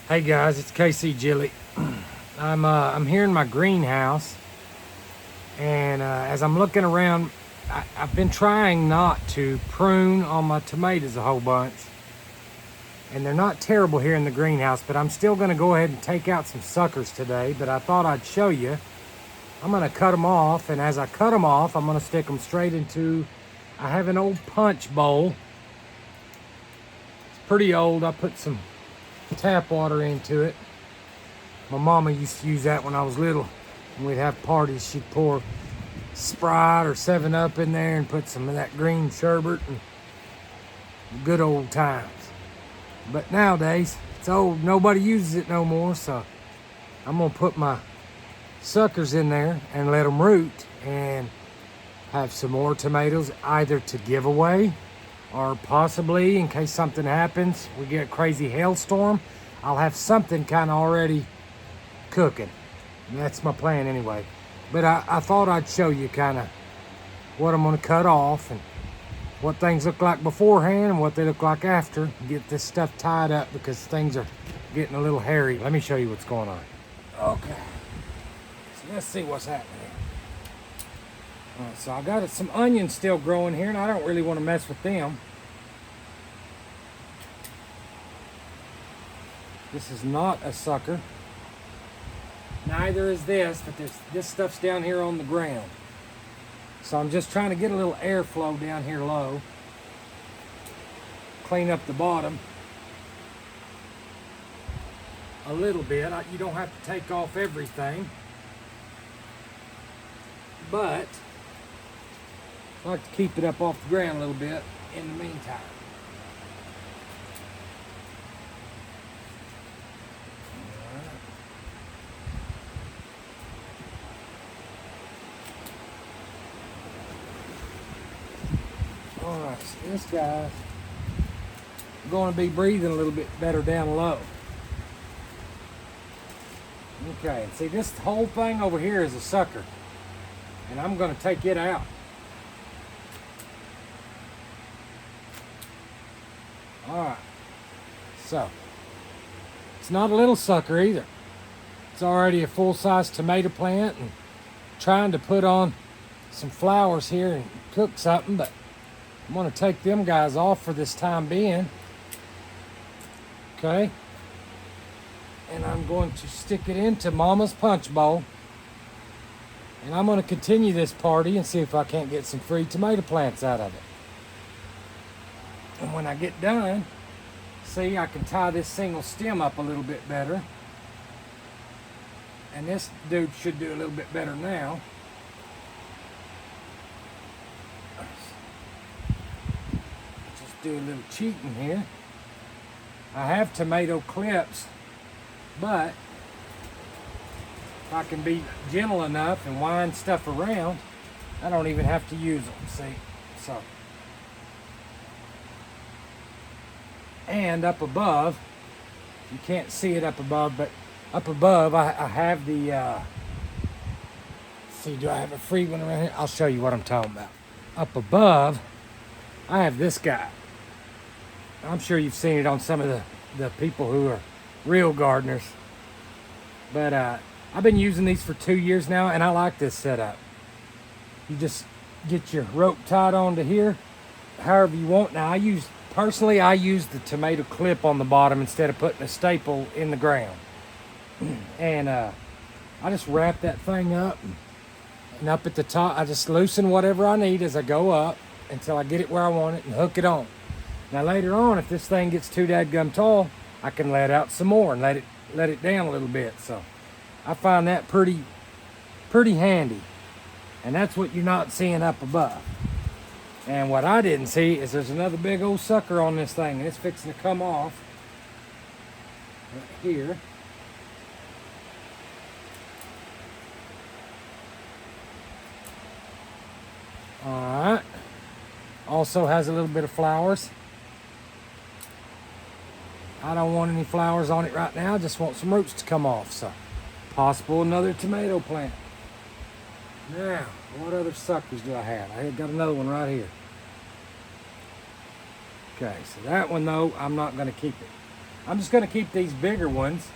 Hey guys, it's KC Jilly. I'm here in my greenhouse, and as I'm looking around, I've been trying not to prune on my tomatoes a whole bunch, and they're not terrible here in the greenhouse. But I'm still going to go ahead and take out some suckers today. But I thought I'd show you. I'm going to cut them off, and as I cut them off, I'm going to stick them straight into. I have an old punch bowl. It's pretty old. I put some tap water into it. My mama used to use that when I was little. When we'd have parties, she'd pour Sprite or 7-Up in there and put some of that green sherbet, and good old times. But nowadays, it's old. Nobody uses it no more, so I'm gonna put my suckers in there and let them root and have some more tomatoes either to give away or possibly in case something happens, we get a crazy hailstorm, I'll have something kind of already cooking. And that's my plan anyway. But I thought I'd show you kind of what I'm going to cut off and what things look like beforehand and what they look like after. Get this stuff tied up because things are getting a little hairy. Let me show you what's going on. Okay. So let's see what's happening here. All right, so I got some onions still growing here, and I don't really want to mess with them. This is not a sucker. Neither is this, but this stuff's down here on the ground. So I'm just trying to get a little airflow down here low. Clean up the bottom a little bit. You don't have to take off everything. But I like to keep it up off the ground a little bit in the meantime. Alright, so this guy's going to be breathing a little bit better down low. Okay, and see, this whole thing over here is a sucker, and I'm going to take it out. Alright, so it's not a little sucker either. It's already a full-size tomato plant, and trying to put on some flowers here and cook something, but I'm going to take them guys off for this time being. Okay, and I'm going to stick it into Mama's punch bowl, and I'm going to continue this party and see if I can't get some free tomato plants out of it. And when I get done, see, I can tie this single stem up a little bit better. And this dude should do a little bit better now. Just do a little cheating here. I have tomato clips, but if I can be gentle enough and wind stuff around, I don't even have to use them, see? So. And up above, you can't see it up above, but up above I have the, see, do I have a free one around here? I'll show you what I'm talking about. Up above, I have this guy. I'm sure you've seen it on some of the people who are real gardeners. But I've been using these for 2 years now, and I like this setup. You just get your rope tied onto here, however you want. Now, personally, I use the tomato clip on the bottom instead of putting a staple in the ground. And I just wrap that thing up, and up at the top, I just loosen whatever I need as I go up until I get it where I want it and hook it on. Now later on, if this thing gets too dadgum tall, I can let out some more and let it down a little bit. So I find that pretty handy. And that's what you're not seeing up above. And what I didn't see is there's another big old sucker on this thing, and it's fixing to come off right here. Alright. Also has a little bit of flowers. I don't want any flowers on it right now, I just want some roots to come off. So, possible another tomato plant. Now, what other suckers do I have? I got another one right here. Okay, so that one though, I'm not going to keep it. I'm just gonna keep these bigger ones.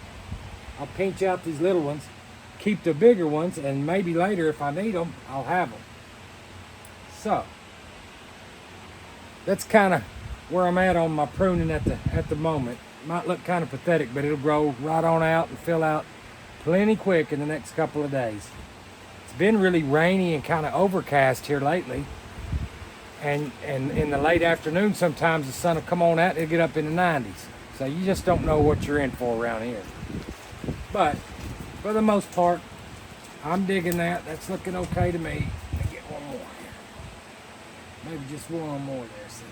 I'll pinch out these little ones, keep the bigger ones, and maybe later if I need them, I'll have them. So, that's kind of where I'm at on my pruning at the moment. Might look kind of pathetic, but it'll grow right on out and fill out plenty quick in the next couple of days. It's been really rainy and kind of overcast here lately. And in the late afternoon, sometimes the sun will come on out and it'll get up in the 90s. So you just don't know what you're in for around here. But for the most part, I'm digging that. That's looking okay to me. Let me get one more here. Maybe just one more there, see.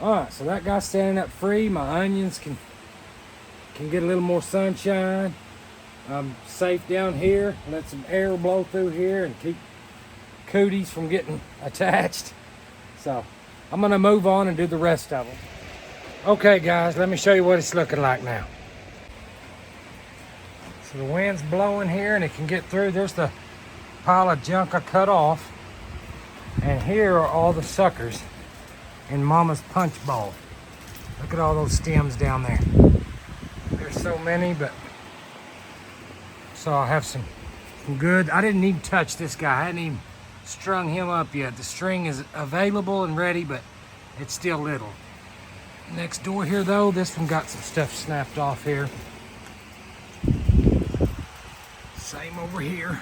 All right, so that guy's standing up free. My onions can get a little more sunshine. I'm safe down here. Let some air blow through here and keep cooties from getting attached. So I'm gonna move on and do the rest of them. Okay guys, let me show you what it's looking like now. So the wind's blowing here and it can get through. There's the pile of junk I cut off. And here are all the suckers in Mama's punch bowl. Look at all those stems down there. There's so many, but so I'll have some good. I didn't even touch this guy. I hadn't even strung him up yet. The string is available and ready, but it's still little. Next door here though, this one got some stuff snapped off here. Same over here.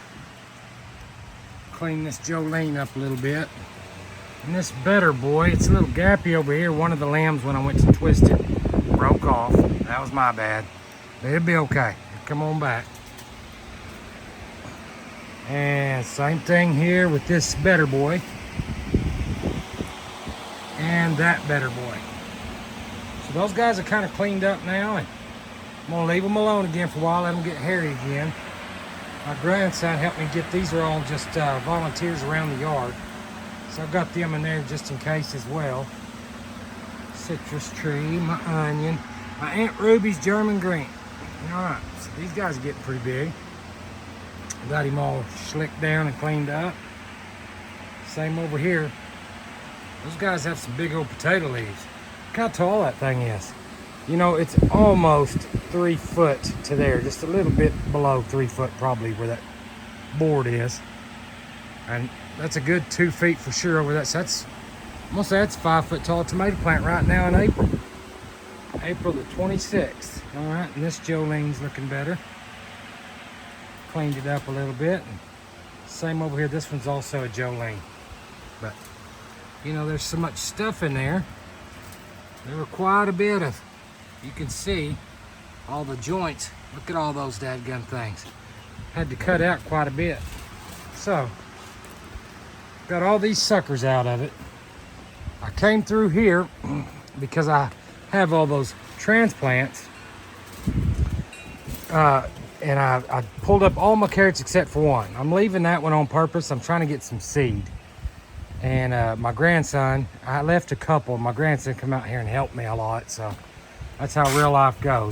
Clean this Jolene up a little bit. And this better boy, it's a little gappy over here. One of the limbs when I went to twist it broke off. That was my bad. But it'll be okay. It'll come on back. And same thing here with this better boy. And that better boy. So those guys are kind of cleaned up now. And I'm going to leave them alone again for a while. Let them get hairy again. My grandson helped me get, these are all just volunteers around the yard. So I've got them in there just in case as well. Citrus tree, my onion, my Aunt Ruby's German green. All right, so these guys are getting pretty big. Got him all slicked down and cleaned up. Same over here. Those guys have some big old potato leaves. Look how tall that thing is. You know, it's almost 3 foot to there, just a little bit below 3 foot probably where that board is. And that's a good 2 feet for sure over that. So that's, I'm gonna say that's a 5 foot tall tomato plant right now in April. April the 26th. All right, and this Jolene's looking better. Cleaned it up a little bit. And same over here, this one's also a Jolene. But, you know, there's so much stuff in there. There were quite a bit of, you can see all the joints. Look at all those dadgun things. Had to cut out quite a bit. So, got all these suckers out of it. I came through here because I have all those transplants. And I pulled up all my carrots except for one. I'm leaving that one on purpose. I'm trying to get some seed. And my grandson, I left a couple. My grandson come out here and helped me a lot. So that's how real life goes.